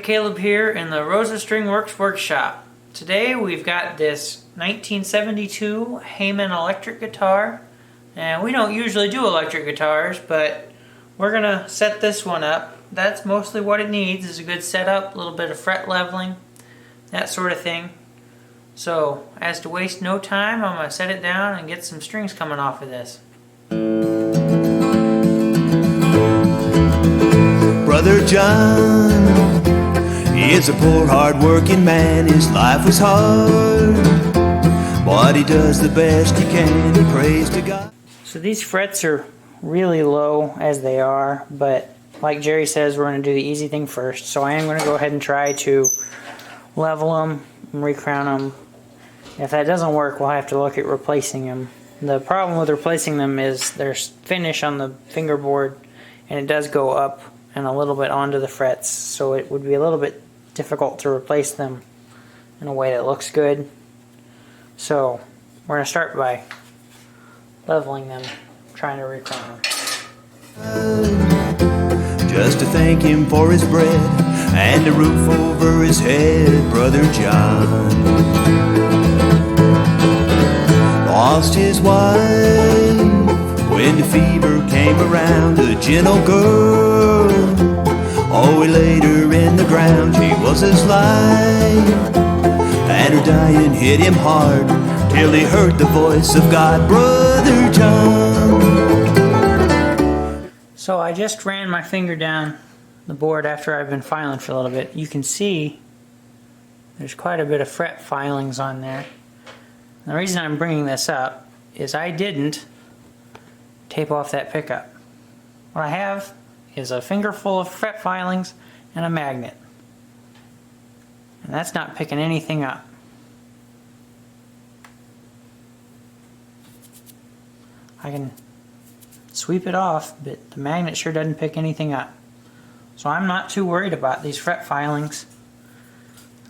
Caleb here in the Rosa String Works workshop. Today we've got this 1972 Haymann electric guitar, and we don't usually do electric guitars, but we're gonna set this one up. That's mostly what it needs, is a good setup, a little bit of fret leveling, that sort of thing. So, as to waste no time, I'm gonna set it down and get some strings coming off of this. Brother John, he is a poor hard-working man. His life was hard, but he does the best he can. He prays to God. So these frets are really low as they are, but like Jerry says, we're going to do the easy thing first. So I am going to go ahead and try to level them and recrown them. If that doesn't work, we'll have to look at replacing them. The problem with replacing them is there's finish on the fingerboard, and it does go up and a little bit onto the frets, so it would be a little bit difficult to replace them in a way that looks good. So we're going to start by leveling them, trying to recrown them. Just to thank him for his bread and the roof over his head, Brother John lost his wife when the fever came around. A gentle girl, oh, he laid her in the ground. She was his life, and her dying hit him hard till he heard the voice of God, Brother John. So I just ran my finger down the board after I've been filing for a little bit. You can see there's quite a bit of fret filings on there. And the reason I'm bringing this up is I didn't tape off that pickup. What I have is a finger full of fret filings and a magnet. And that's not picking anything up. I can sweep it off, but the magnet sure doesn't pick anything up. So I'm not too worried about these fret filings.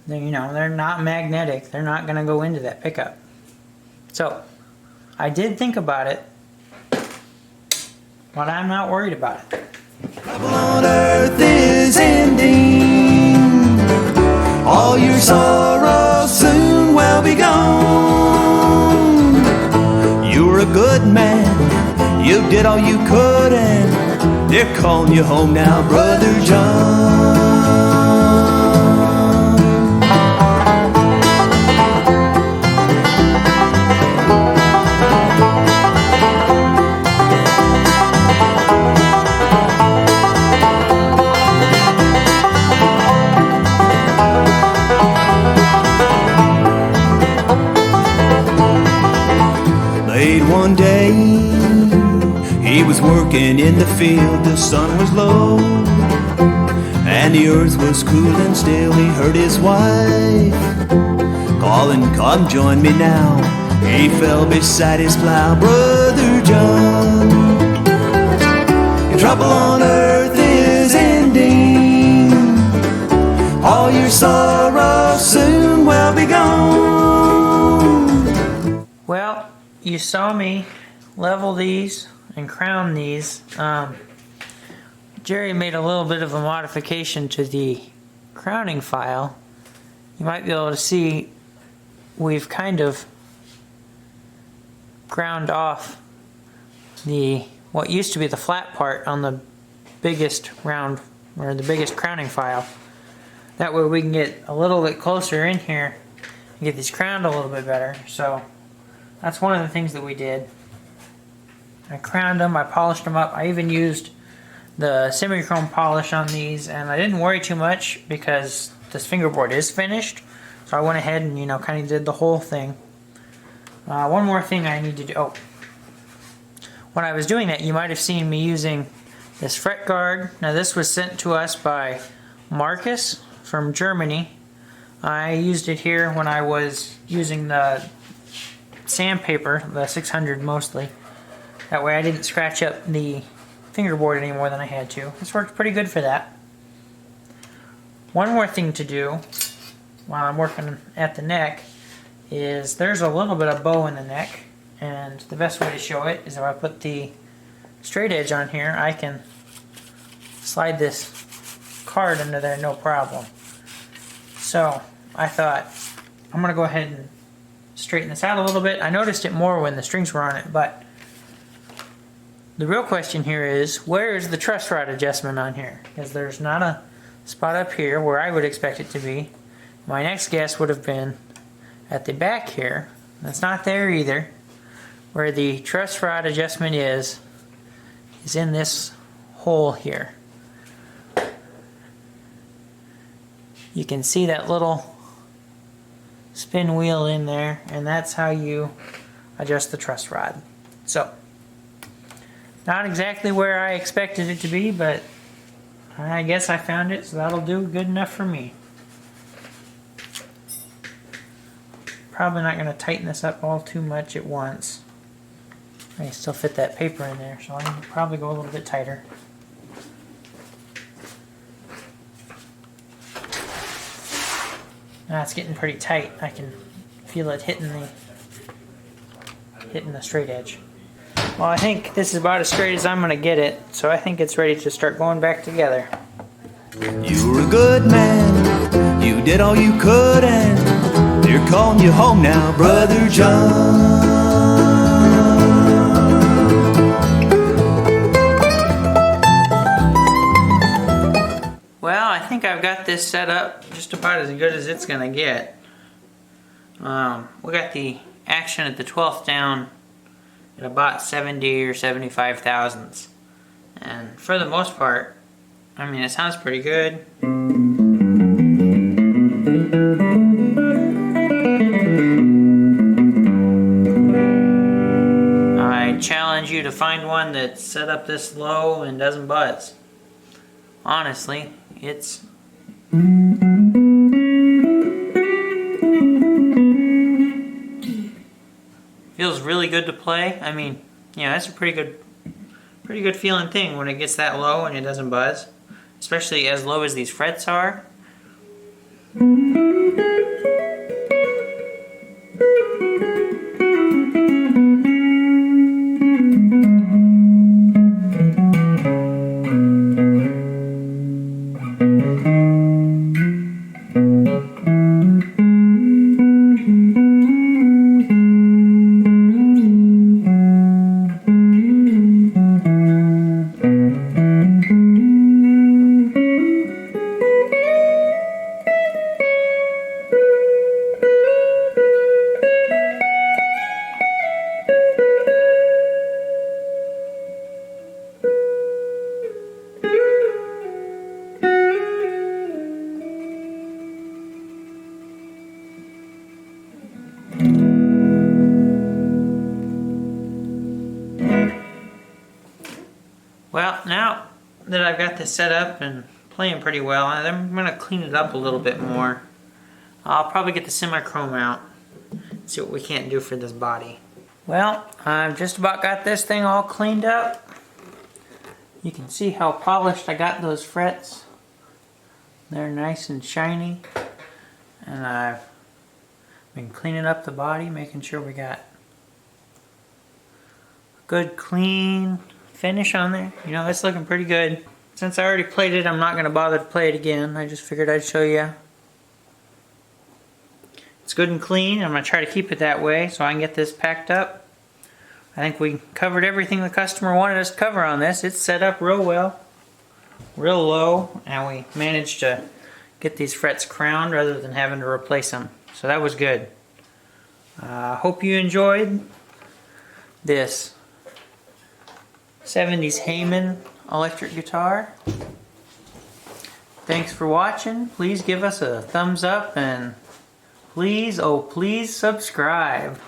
They're not magnetic. They're not going to go into that pickup. So I did think about it, but I'm not worried about it. Trouble on earth is ending. All your sorrows soon will be gone. You were a good man. You did all you could, and they're calling you home now, Brother John. One day he was working in the field. The sun was low and the earth was cool and still. He heard his wife calling, "Come join me now." He fell beside his plow, Brother John. Your trouble on earth is ending. All your sorrows soon will be gone. Well, you saw me level these and crown these. Jerry made a little bit of a modification to the crowning file. You might be able to see we've kind of ground off what used to be the flat part on the biggest round, or the biggest crowning file. That way we can get a little bit closer in here and get these crowned a little bit better. So that's one of the things that we did. I crowned them, I polished them up. I even used the semi-chrome polish on these, and I didn't worry too much because this fingerboard is finished. So I went ahead and, kind of did the whole thing. One more thing I need to do. Oh, when I was doing that, you might have seen me using this fret guard. Now this was sent to us by Marcus from Germany. I used it here when I was using the sandpaper, the 600 mostly. That way I didn't scratch up the fingerboard any more than I had to. This worked pretty good for that. One more thing to do while I'm working at the neck is there's a little bit of bow in the neck, and the best way to show it is if I put the straight edge on here, I can slide this card under there no problem. So I thought I'm gonna go ahead and straighten this out a little bit. I noticed it more when the strings were on it, but the real question here is, where is the truss rod adjustment on here? Because there's not a spot up here where I would expect it to be. My next guess would have been at the back here. That's not there either. Where the truss rod adjustment is in this hole here. You can see that little spin wheel in there, and that's how you adjust the truss rod. So, not exactly where I expected it to be, but I guess I found it, so that'll do good enough for me. Probably not going to tighten this up all too much at once. I can still fit that paper in there, so I can probably go a little bit tighter. Now it's getting pretty tight. I can feel it hitting the straight edge. Well, I think this is about as straight as I'm going to get it, so I think it's ready to start going back together. You were a good man, you did all you could, and they're calling you home now, Brother John. Well, I think I've got this set up just about as good as it's going to get. We got the action at the 12th down at about 70 or 75 thousandths. And for the most part, I mean, it sounds pretty good. I challenge you to find one that's set up this low and doesn't buzz. Honestly, it's feels really good to play. I mean, yeah, that's a pretty good feeling thing when it gets that low and it doesn't buzz, especially as low as these frets are. Well, now that I've got this set up and playing pretty well, I'm going to clean it up a little bit more. I'll probably get the semi-chrome out, see what we can't do for this body. Well, I've just about got this thing all cleaned up. You can see how polished I got those frets. They're nice and shiny. And I've been cleaning up the body, making sure we got good clean finish on there. You know, it's looking pretty good. Since I already played it, I'm not going to bother to play it again. I just figured I'd show you. It's good and clean. I'm going to try to keep it that way so I can get this packed up. I think we covered everything the customer wanted us to cover on this. It's set up real well, real low, and we managed to get these frets crowned rather than having to replace them. So that was good. Hope you enjoyed this 70s Haymann electric guitar. Thanks for watching. Please give us a thumbs up and please, oh please subscribe.